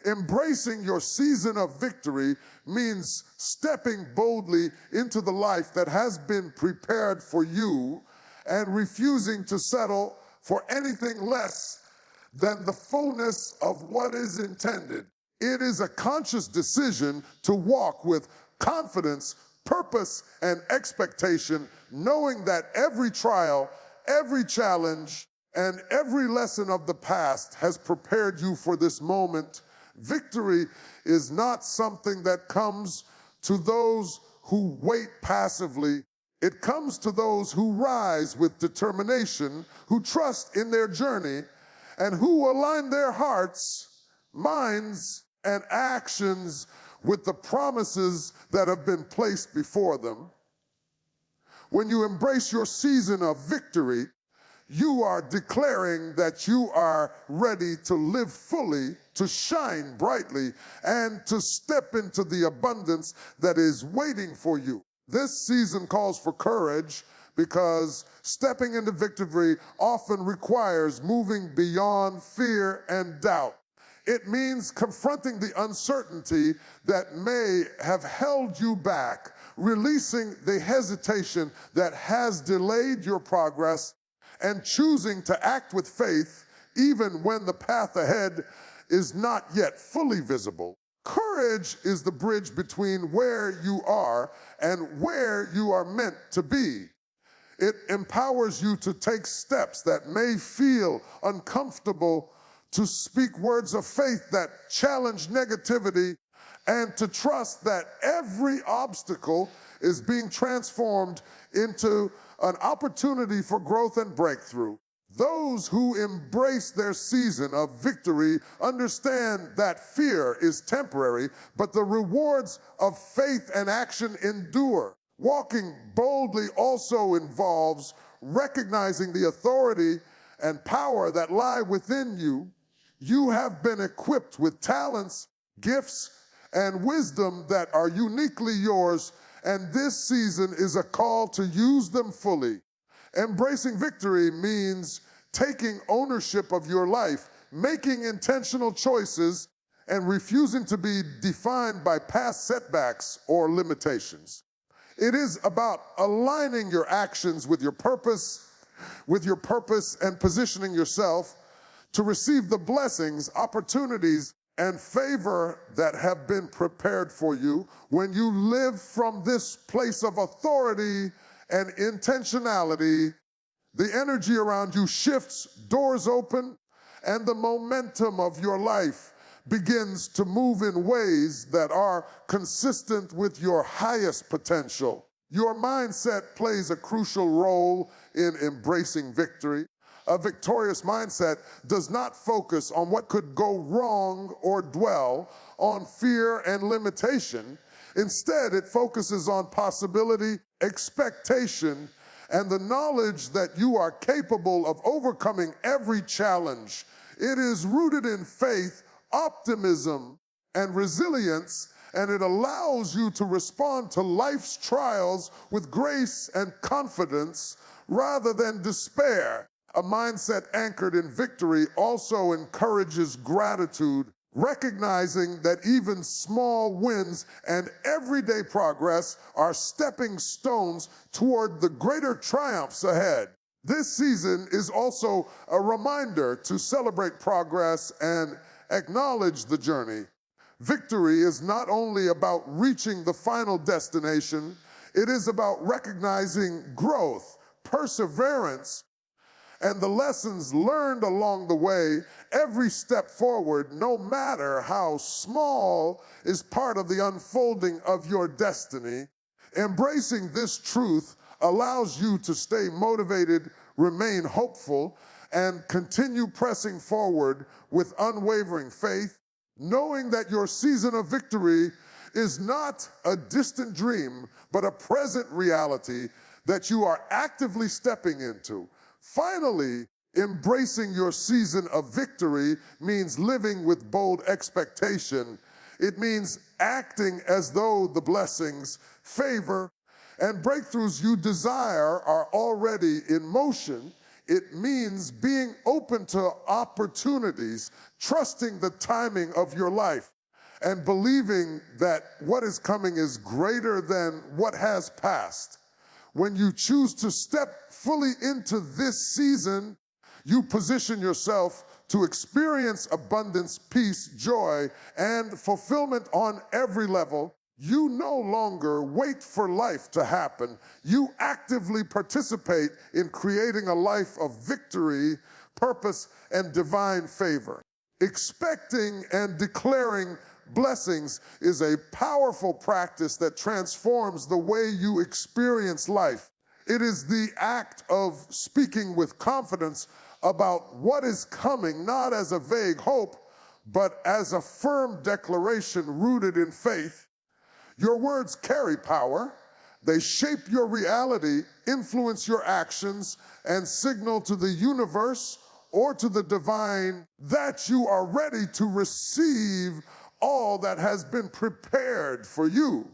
Embracing your season of victory means stepping boldly into the life that has been prepared for you and refusing to settle for anything less than the fullness of what is intended. It is a conscious decision to walk with confidence, purpose, and expectation, knowing that every trial, every challenge, and every lesson of the past has prepared you for this moment. Victory is not something that comes to those who wait passively. It comes to those who rise with determination, who trust in their journey, and who align their hearts, minds, and actions with the promises that have been placed before them. When you embrace your season of victory, you are declaring that you are ready to live fully, to shine brightly, and to step into the abundance that is waiting for you. This season calls for courage because stepping into victory often requires moving beyond fear and doubt. It means confronting the uncertainty that may have held you back, releasing the hesitation that has delayed your progress, and choosing to act with faith even when the path ahead is not yet fully visible. Courage is the bridge between where you are and where you are meant to be. It empowers you to take steps that may feel uncomfortable, to speak words of faith that challenge negativity, and to trust that every obstacle is being transformed into an opportunity for growth and breakthrough. Those who embrace their season of victory understand that fear is temporary, but the rewards of faith and action endure. Walking boldly also involves recognizing the authority and power that lie within you. You have been equipped with talents, gifts, and wisdom that are uniquely yours, and this season is a call to use them fully. Embracing victory means taking ownership of your life, making intentional choices, and refusing to be defined by past setbacks or limitations. It is about aligning your actions with your purpose and positioning yourself to receive the blessings, opportunities, and favor that have been prepared for you. When you live from this place of authority and intentionality, the energy around you shifts, doors open, and the momentum of your life begins to move in ways that are consistent with your highest potential. Your mindset plays a crucial role in embracing victory. A victorious mindset does not focus on what could go wrong or dwell on fear and limitation. Instead, it focuses on possibility, expectation, and the knowledge that you are capable of overcoming every challenge. It is rooted in faith, optimism, and resilience, and it allows you to respond to life's trials with grace and confidence rather than despair. A mindset anchored in victory also encourages gratitude, recognizing that even small wins and everyday progress are stepping stones toward the greater triumphs ahead. This season is also a reminder to celebrate progress and acknowledge the journey. Victory is not only about reaching the final destination, it is about recognizing growth, perseverance, and the lessons learned along the way. Every step forward, no matter how small, is part of the unfolding of your destiny. Embracing this truth allows you to stay motivated, remain hopeful, and continue pressing forward with unwavering faith, knowing that your season of victory is not a distant dream, but a present reality that you are actively stepping into. Finally, embracing your season of victory means living with bold expectation. It means acting as though the blessings, favor, and breakthroughs you desire are already in motion, It means being open to opportunities, trusting the timing of your life, and believing that what is coming is greater than what has passed. When you choose to step fully into this season, you position yourself to experience abundance, peace, joy, and fulfillment on every level. You no longer wait for life to happen. You actively participate in creating a life of victory, purpose, and divine favor. Expecting and declaring blessings is a powerful practice that transforms the way you experience life. It is the act of speaking with confidence about what is coming, not as a vague hope, but as a firm declaration rooted in faith. Your words carry power. They shape your reality, influence your actions, and signal to the universe or to the divine that you are ready to receive all that has been prepared for you.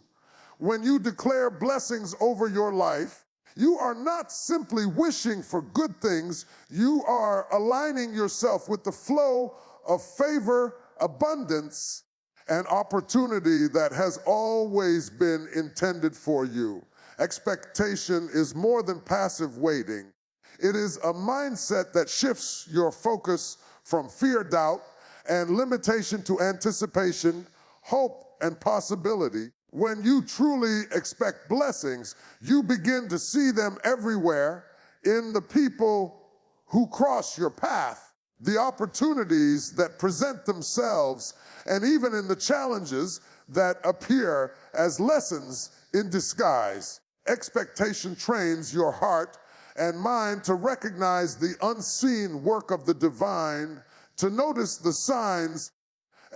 When you declare blessings over your life, you are not simply wishing for good things, you are aligning yourself with the flow of favor, abundance, and opportunity that has always been intended for you. Expectation is more than passive waiting. It is a mindset that shifts your focus from fear, doubt, and limitation to anticipation, hope, and possibility. When you truly expect blessings, you begin to see them everywhere in the people who cross your path, the opportunities that present themselves, and even in the challenges that appear as lessons in disguise. Expectation trains your heart and mind to recognize the unseen work of the divine, to notice the signs,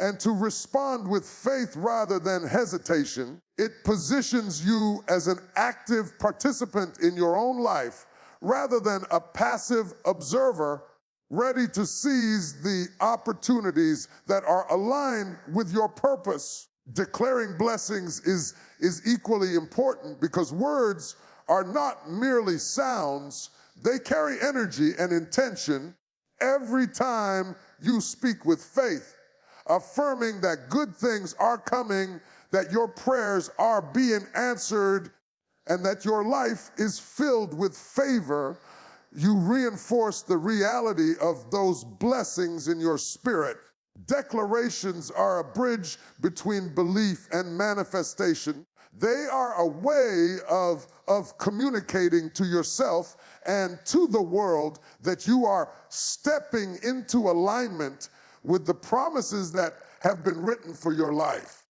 and to respond with faith rather than hesitation. It positions you as an active participant in your own life rather than a passive observer, ready to seize the opportunities that are aligned with your purpose. Declaring blessings is equally important because words are not merely sounds, they carry energy and intention. Every time you speak with faith, affirming that good things are coming, that your prayers are being answered, and that your life is filled with favor, you reinforce the reality of those blessings in your spirit. Declarations are a bridge between belief and manifestation. They are a way of communicating to yourself and to the world that you are stepping into alignment with the promises that have been written for your life.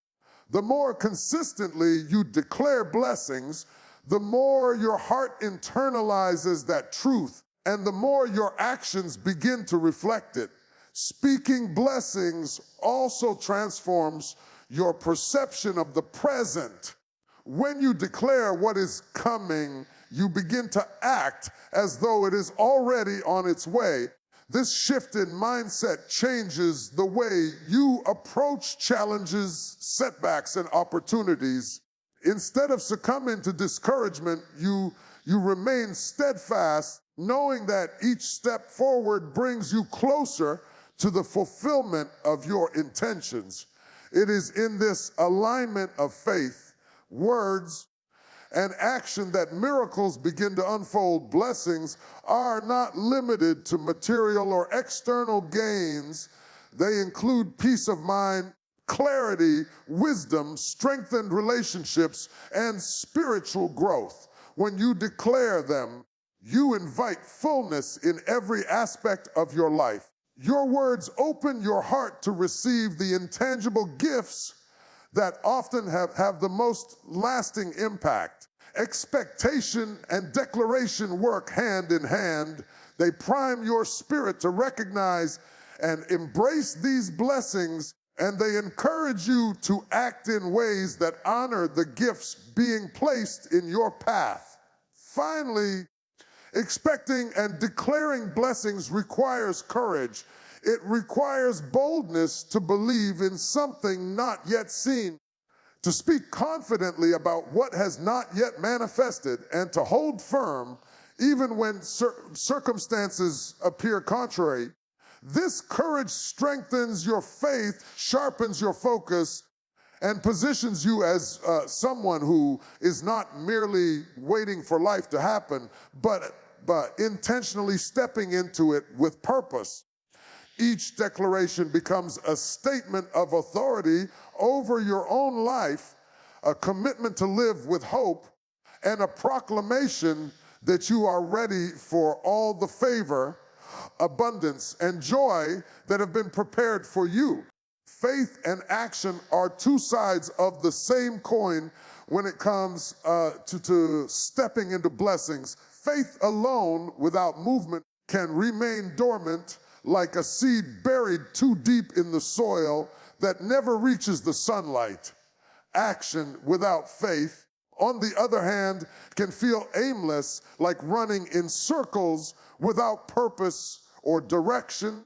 The more consistently you declare blessings, the more your heart internalizes that truth, and the more your actions begin to reflect it. Speaking blessings also transforms your perception of the present. When you declare what is coming, you begin to act as though it is already on its way. This shift in mindset changes the way you approach challenges, setbacks, and opportunities. Instead of succumbing to discouragement, you remain steadfast, knowing that each step forward brings you closer to the fulfillment of your intentions. It is in this alignment of faith, words, and action that miracles begin to unfold. Blessings are not limited to material or external gains. They include peace of mind, clarity, wisdom, strengthened relationships, and spiritual growth. When you declare them, you invite fullness in every aspect of your life. Your words open your heart to receive the intangible gifts that often have the most lasting impact. Expectation and declaration work hand in hand. They prime your spirit to recognize and embrace these blessings, and they encourage you to act in ways that honor the gifts being placed in your path. Finally, expecting and declaring blessings requires courage. It requires boldness to believe in something not yet seen, to speak confidently about what has not yet manifested, and to hold firm even when circumstances appear contrary. This courage strengthens your faith, sharpens your focus, and positions you as someone who is not merely waiting for life to happen, but intentionally stepping into it with purpose. Each declaration becomes a statement of authority over your own life, a commitment to live with hope, and a proclamation that you are ready for all the favor, abundance, and joy that have been prepared for you. Faith and action are two sides of the same coin when it comes to stepping into blessings. Faith alone, without movement, can remain dormant like a seed buried too deep in the soil that never reaches the sunlight. Action without faith, on the other hand, can feel aimless, like running in circles without purpose or direction.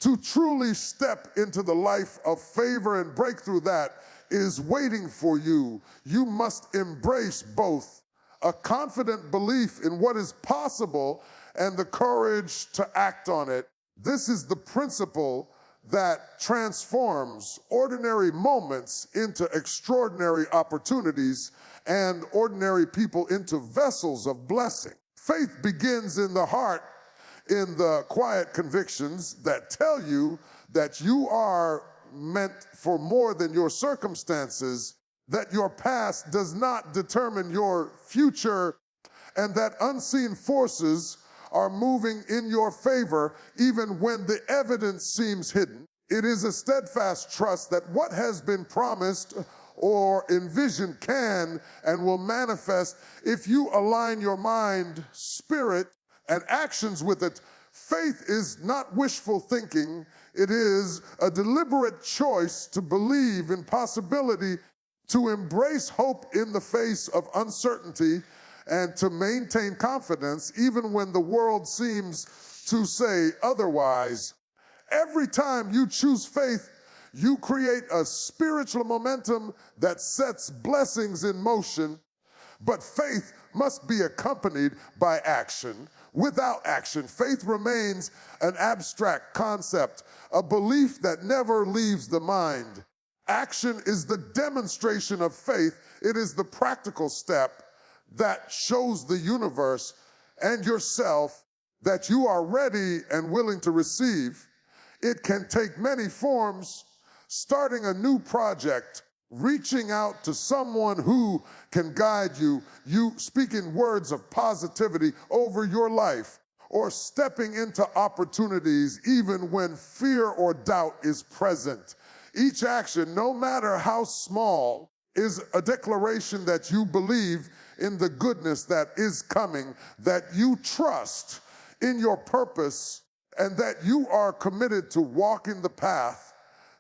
To truly step into the life of favor and breakthrough that is waiting for you, you must embrace both a confident belief in what is possible and the courage to act on it. This is the principle that transforms ordinary moments into extraordinary opportunities and ordinary people into vessels of blessing. Faith begins in the heart, in the quiet convictions that tell you that you are meant for more than your circumstances, that your past does not determine your future, and that unseen forces are moving in your favor even when the evidence seems hidden. It is a steadfast trust that what has been promised or envisioned can and will manifest if you align your mind, spirit, and actions with it. Faith is not wishful thinking. It is a deliberate choice to believe in possibility, to embrace hope in the face of uncertainty, and to maintain confidence even when the world seems to say otherwise. Every time you choose faith, you create a spiritual momentum that sets blessings in motion. But faith must be accompanied by action. Without action, faith remains an abstract concept, a belief that never leaves the mind. Action is the demonstration of faith. It is the practical step that shows the universe and yourself that you are ready and willing to receive. It can take many forms: starting a new project, reaching out to someone who can guide you, you speaking words of positivity over your life, or stepping into opportunities even when fear or doubt is present. Each action, no matter how small, is a declaration that you believe in the goodness that is coming, that you trust in your purpose, and that you are committed to walking the path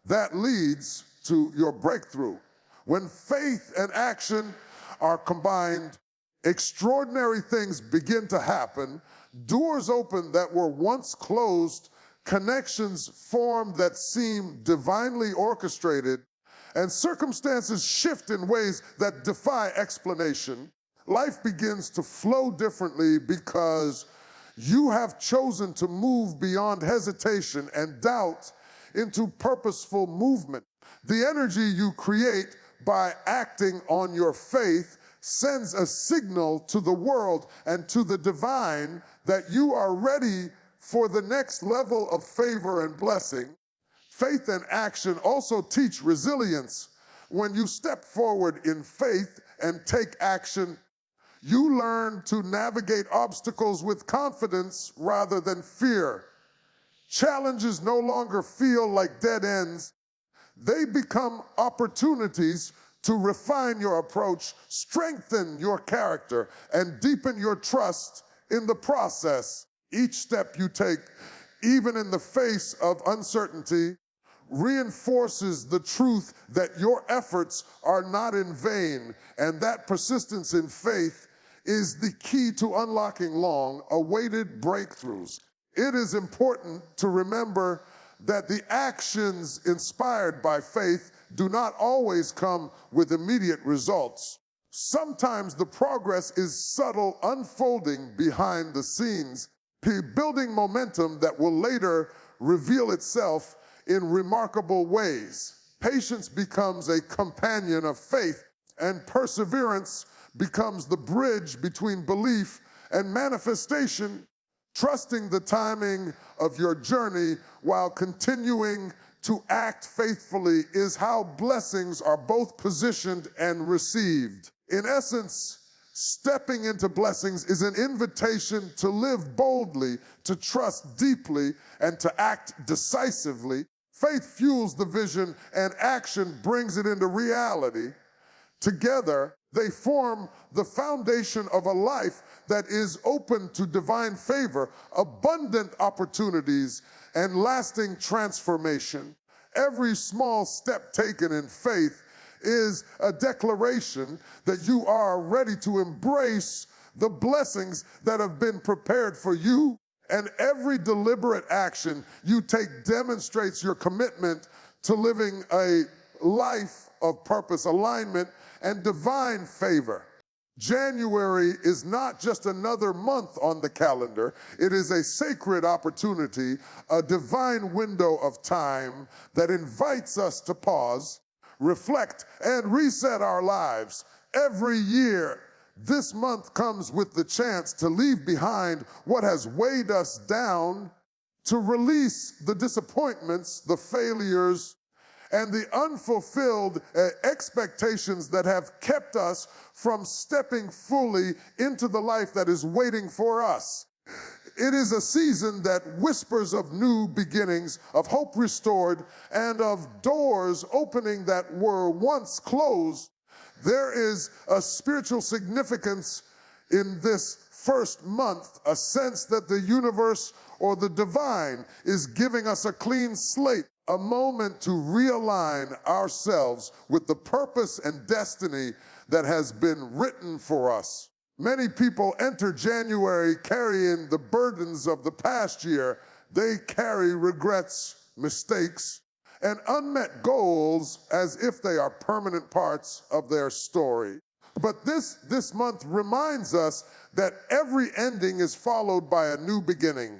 that leads to your breakthrough. When faith and action are combined, extraordinary things begin to happen. Doors open that were once closed, connections form that seem divinely orchestrated, and circumstances shift in ways that defy explanation. Life begins to flow differently because you have chosen to move beyond hesitation and doubt into purposeful movement. The energy you create by acting on your faith sends a signal to the world and to the divine that you are ready for the next level of favor and blessing. Faith and action also teach resilience. When you step forward in faith and take action, you learn to navigate obstacles with confidence rather than fear. Challenges no longer feel like dead ends. They become opportunities to refine your approach, strengthen your character, and deepen your trust in the process. Each step you take, even in the face of uncertainty, reinforces the truth that your efforts are not in vain, and that persistence in faith is the key to unlocking long-awaited breakthroughs. It is important to remember that the actions inspired by faith do not always come with immediate results. Sometimes the progress is subtle unfolding behind the scenes, building momentum that will later reveal itself in remarkable ways. Patience becomes a companion of faith, and perseverance becomes the bridge between belief and manifestation. Trusting the timing of your journey while continuing to act faithfully is how blessings are both positioned and received. In essence, stepping into blessings is an invitation to live boldly, to trust deeply, and to act decisively. Faith fuels the vision, and action brings it into reality. Together, they form the foundation of a life that is open to divine favor, abundant opportunities, and lasting transformation. Every small step taken in faith is a declaration that you are ready to embrace the blessings that have been prepared for you. And every deliberate action you take demonstrates your commitment to living a life of purpose, alignment, and divine favor. January is not just another month on the calendar. It is a sacred opportunity, a divine window of time that invites us to pause, reflect, and reset our lives. Every year, this month comes with the chance to leave behind what has weighed us down, to release the disappointments, the failures, and the unfulfilled expectations that have kept us from stepping fully into the life that is waiting for us. It is a season that whispers of new beginnings, of hope restored, and of doors opening that were once closed. There is a spiritual significance in this first month, a sense that the universe or the divine is giving us a clean slate, a moment to realign ourselves with the purpose and destiny that has been written for us. Many people enter January carrying the burdens of the past year. They carry regrets, mistakes, and unmet goals as if they are permanent parts of their story. But this month reminds us that every ending is followed by a new beginning.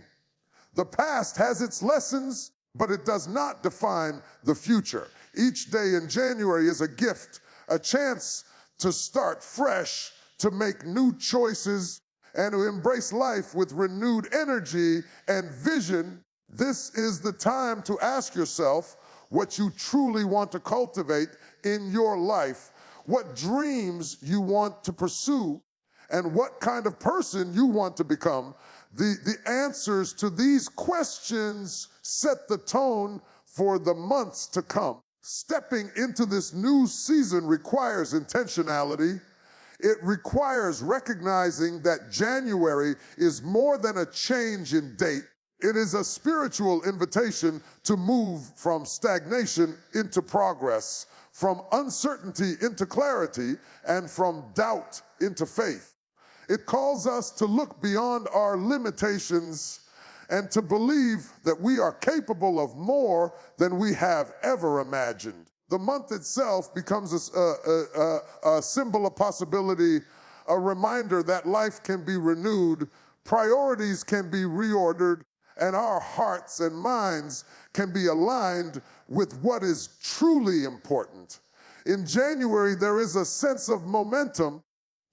The past has its lessons, but it does not define the future. Each day in January is a gift, a chance to start fresh, to make new choices, and to embrace life with renewed energy and vision. This is the time to ask yourself what you truly want to cultivate in your life, what dreams you want to pursue, and what kind of person you want to become. The answers to these questions set the tone for the months to come. Stepping into this new season requires intentionality. It requires recognizing that January is more than a change in date. It is a spiritual invitation to move from stagnation into progress, from uncertainty into clarity, and from doubt into faith. It calls us to look beyond our limitations and to believe that we are capable of more than we have ever imagined. The month itself becomes a symbol of possibility, a reminder that life can be renewed, priorities can be reordered, and our hearts and minds can be aligned with what is truly important. In January, there is a sense of momentum.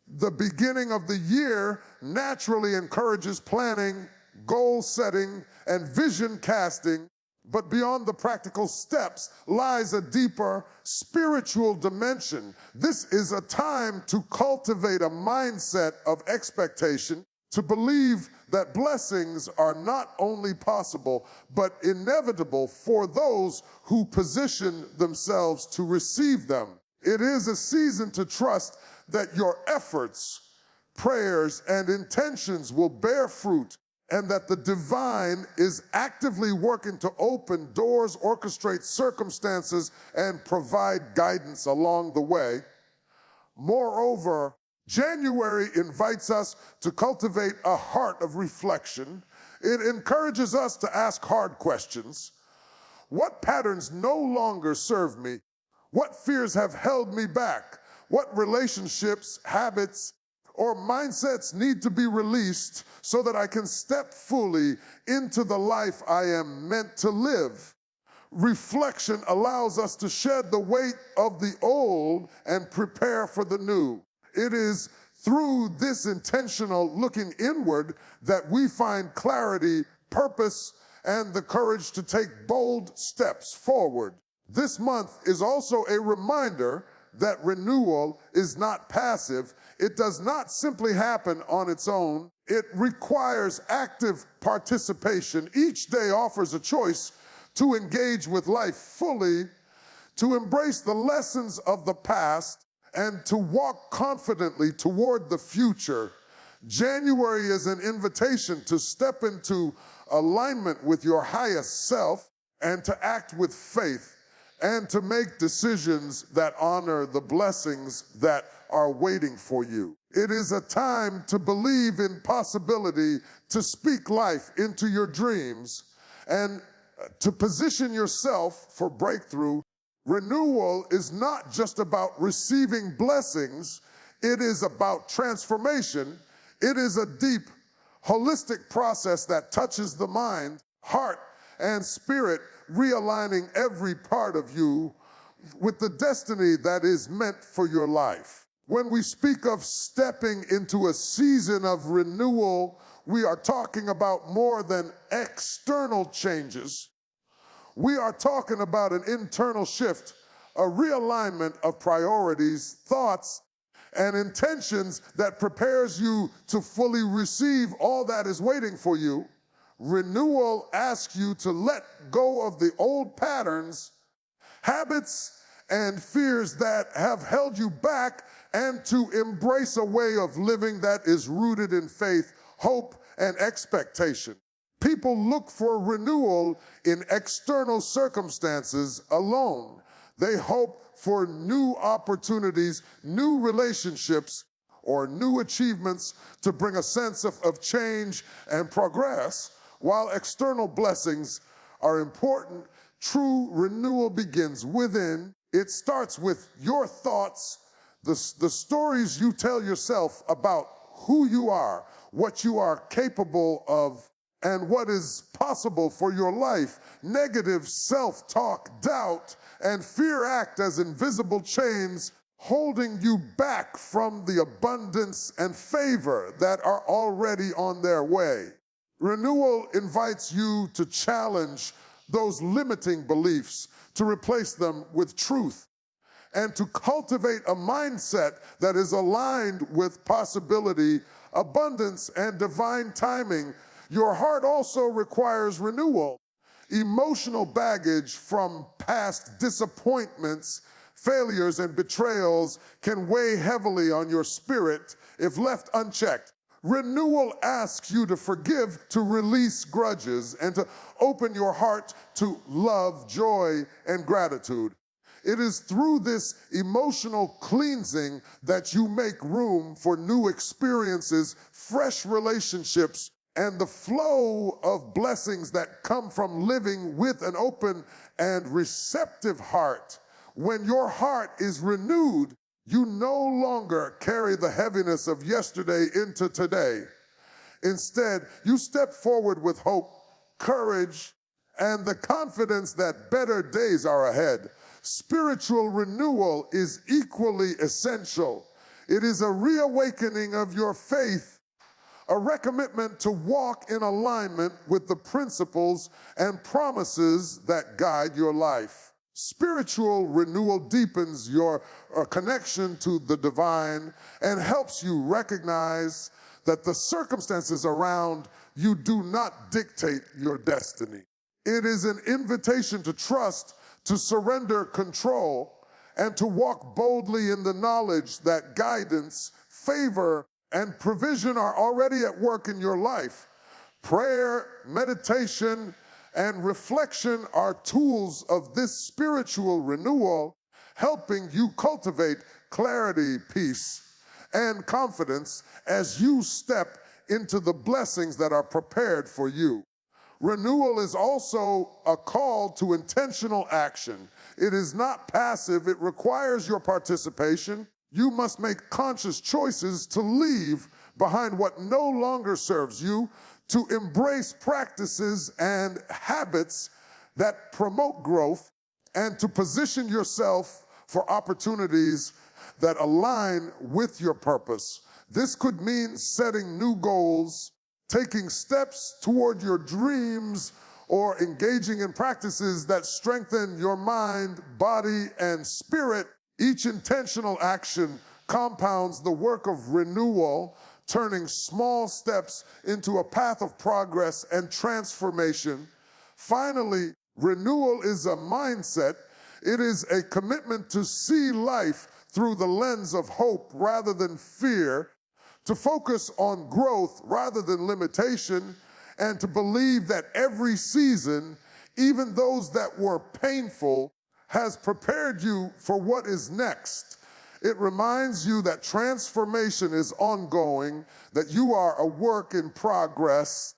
The beginning of the year naturally encourages planning, goal setting, and vision casting, but beyond the practical steps lies a deeper spiritual dimension. This is a time to cultivate a mindset of expectation, to believe that blessings are not only possible, but inevitable for those who position themselves to receive them. It is a season to trust that your efforts, prayers, and intentions will bear fruit, and that the divine is actively working to open doors, orchestrate circumstances, and provide guidance along the way. Moreover, January invites us to cultivate a heart of reflection. It encourages us to ask hard questions. What patterns no longer serve me? What fears have held me back? What relationships, habits, or mindsets need to be released so that I can step fully into the life I am meant to live? Reflection allows us to shed the weight of the old and prepare for the new. It is through this intentional looking inward that we find clarity, purpose, and the courage to take bold steps forward. This month is also a reminder that renewal is not passive. It does not simply happen on its own. It requires active participation. Each day offers a choice to engage with life fully, to embrace the lessons of the past, and to walk confidently toward the future. January is an invitation to step into alignment with your highest self and to act with faith and to make decisions that honor the blessings that are waiting for you. It is a time to believe in possibility, to speak life into your dreams, and to position yourself for breakthrough. Renewal is not just about receiving blessings, it is about transformation. It is a deep, holistic process that touches the mind, heart, and spirit, realigning every part of you with the destiny that is meant for your life. When we speak of stepping into a season of renewal, we are talking about more than external changes. We are talking about an internal shift, a realignment of priorities, thoughts, and intentions that prepares you to fully receive all that is waiting for you. Renewal asks you to let go of the old patterns, habits, and fears that have held you back, and to embrace a way of living that is rooted in faith, hope, and expectation. People look for renewal in external circumstances alone. They hope for new opportunities, new relationships, or new achievements to bring a sense of change and progress. While external blessings are important, true renewal begins within. It starts with your thoughts, the stories you tell yourself about who you are, what you are capable of, and what is possible for your life. Negative self-talk, doubt, and fear act as invisible chains holding you back from the abundance and favor that are already on their way. Renewal invites you to challenge those limiting beliefs, to replace them with truth, and to cultivate a mindset that is aligned with possibility, abundance, and divine timing. Your heart also requires renewal. Emotional baggage from past disappointments, failures, and betrayals can weigh heavily on your spirit if left unchecked. Renewal asks you to forgive, to release grudges, and to open your heart to love, joy, and gratitude. It is through this emotional cleansing that you make room for new experiences, fresh relationships, and the flow of blessings that come from living with an open and receptive heart. When your heart is renewed, you no longer carry the heaviness of yesterday into today. Instead, you step forward with hope, courage, and the confidence that better days are ahead. Spiritual renewal is equally essential. It is a reawakening of your faith, a recommitment to walk in alignment with the principles and promises that guide your life. Spiritual renewal deepens your connection to the divine and helps you recognize that the circumstances around you do not dictate your destiny. It is an invitation to trust, to surrender control, and to walk boldly in the knowledge that guidance, favor, and provision are already at work in your life. Prayer, meditation, and reflection are tools of this spiritual renewal, helping you cultivate clarity, peace, and confidence as you step into the blessings that are prepared for you. Renewal is also a call to intentional action. It is not passive. It requires your participation. You must make conscious choices to leave behind what no longer serves you, to embrace practices and habits that promote growth, and to position yourself for opportunities that align with your purpose. This could mean setting new goals, taking steps toward your dreams, or engaging in practices that strengthen your mind, body, and spirit. Each intentional action compounds the work of renewal, turning small steps into a path of progress and transformation. Finally, renewal is a mindset. It is a commitment to see life through the lens of hope rather than fear, to focus on growth rather than limitation, and to believe that every season, even those that were painful, has prepared you for what is next. It reminds you that transformation is ongoing, that you are a work in progress,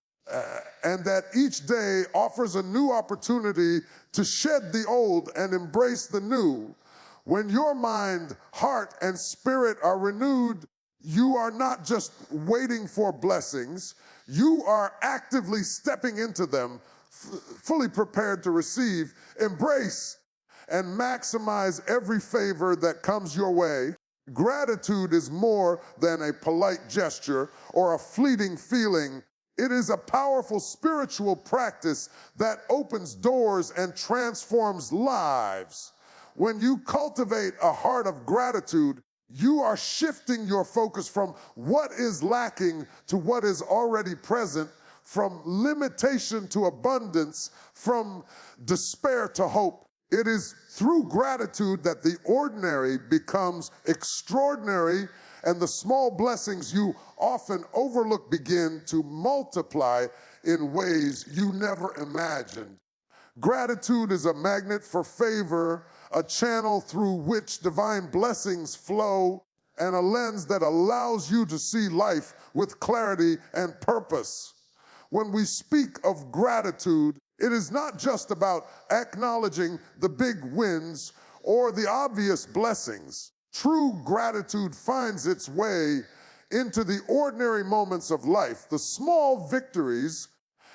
and that each day offers a new opportunity to shed the old and embrace the new. When your mind, heart, and spirit are renewed, you are not just waiting for blessings, you are actively stepping into them, fully prepared to receive, embrace, and maximize every favor that comes your way. Gratitude is more than a polite gesture or a fleeting feeling. It is a powerful spiritual practice that opens doors and transforms lives. When you cultivate a heart of gratitude, you are shifting your focus from what is lacking to what is already present, from limitation to abundance, from despair to hope. It is through gratitude that the ordinary becomes extraordinary, and the small blessings you often overlook begin to multiply in ways you never imagined. Gratitude is a magnet for favor, a channel through which divine blessings flow, and a lens that allows you to see life with clarity and purpose. When we speak of gratitude, it is not just about acknowledging the big wins or the obvious blessings. True gratitude finds its way into the ordinary moments of life, the small victories,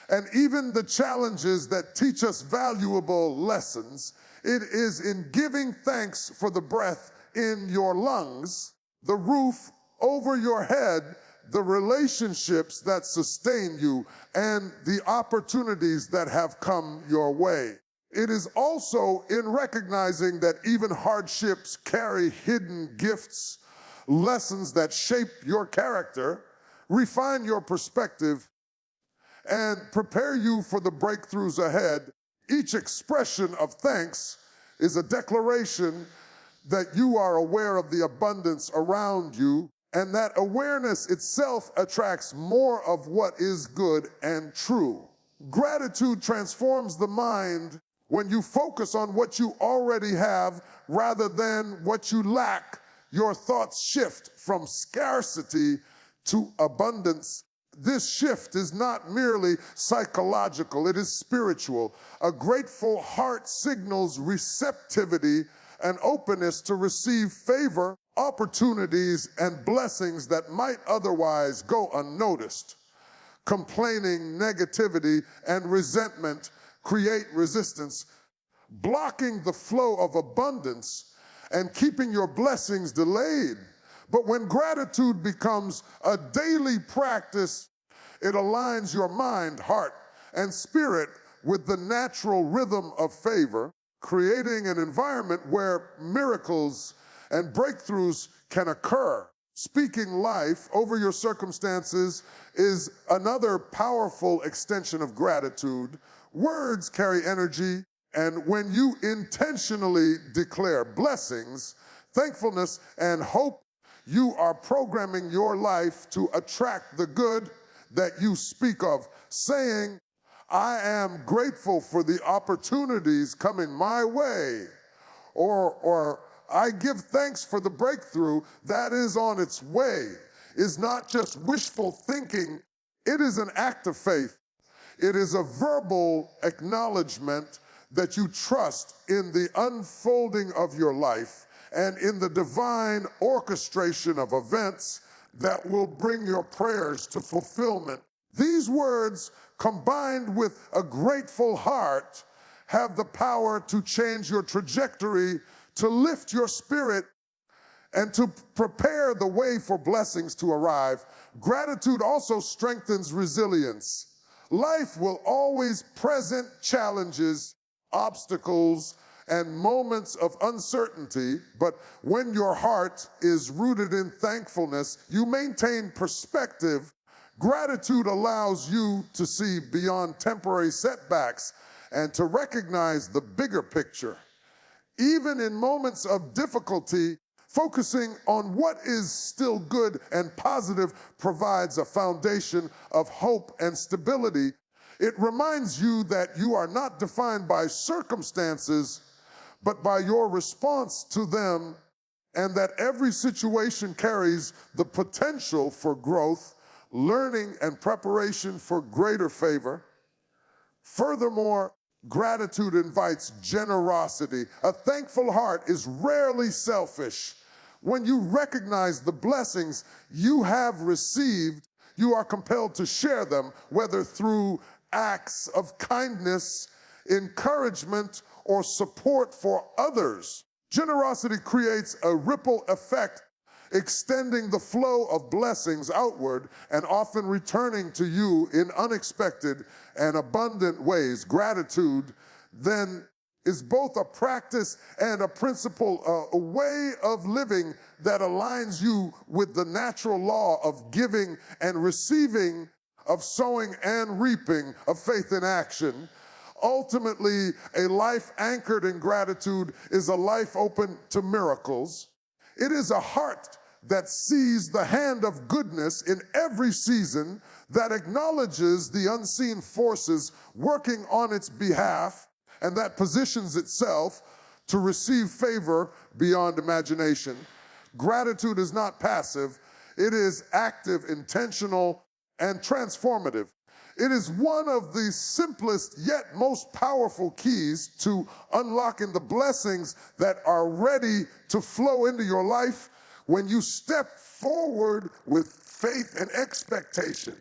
and even the challenges that teach us valuable lessons. It is in giving thanks for the breath in your lungs, the roof over your head, the relationships that sustain you, and the opportunities that have come your way. It is also in recognizing that even hardships carry hidden gifts, lessons that shape your character, refine your perspective, and prepare you for the breakthroughs ahead. Each expression of thanks is a declaration that you are aware of the abundance around you, and that awareness itself attracts more of what is good and true. Gratitude transforms the mind. When you focus on what you already have rather than what you lack, your thoughts shift from scarcity to abundance. This shift is not merely psychological, it is spiritual. A grateful heart signals receptivity and openness to receive favor, opportunities, and blessings that might otherwise go unnoticed. Complaining, negativity, and resentment create resistance, blocking the flow of abundance and keeping your blessings delayed. But when gratitude becomes a daily practice, it aligns your mind, heart, and spirit with the natural rhythm of favor, creating an environment where miracles and breakthroughs can occur. Speaking life over your circumstances is another powerful extension of gratitude. Words carry energy, and when you intentionally declare blessings, thankfulness, and hope, you are programming your life to attract the good that you speak of, saying, I am grateful for the opportunities coming my way, or I give thanks for the breakthrough that is on its way, is not just wishful thinking. It is an act of faith. It is a verbal acknowledgement that you trust in the unfolding of your life and in the divine orchestration of events that will bring your prayers to fulfillment. These words, combined with a grateful heart, have the power to change your trajectory, to lift your spirit, and to prepare the way for blessings to arrive. Gratitude also strengthens resilience. Life will always present challenges, obstacles, and moments of uncertainty, but when your heart is rooted in thankfulness, you maintain perspective. Gratitude allows you to see beyond temporary setbacks and to recognize the bigger picture. Even in moments of difficulty, focusing on what is still good and positive provides a foundation of hope and stability. It reminds you that you are not defined by circumstances, but by your response to them, and that every situation carries the potential for growth, learning, and preparation for greater favor. Furthermore, gratitude invites generosity. A thankful heart is rarely selfish. When you recognize the blessings you have received, you are compelled to share them, whether through acts of kindness, encouragement, or support for others. Generosity creates a ripple effect, extending the flow of blessings outward and often returning to you in unexpected and abundant ways. Gratitude, then, is both a practice and a principle, a way of living that aligns you with the natural law of giving and receiving, of sowing and reaping, of faith in action. Ultimately, a life anchored in gratitude is a life open to miracles. It is a heart that sees the hand of goodness in every season, that acknowledges the unseen forces working on its behalf, and that positions itself to receive favor beyond imagination. Gratitude is not passive. It is active, intentional, and transformative. It is one of the simplest yet most powerful keys to unlocking the blessings that are ready to flow into your life when you step forward with faith and expectation.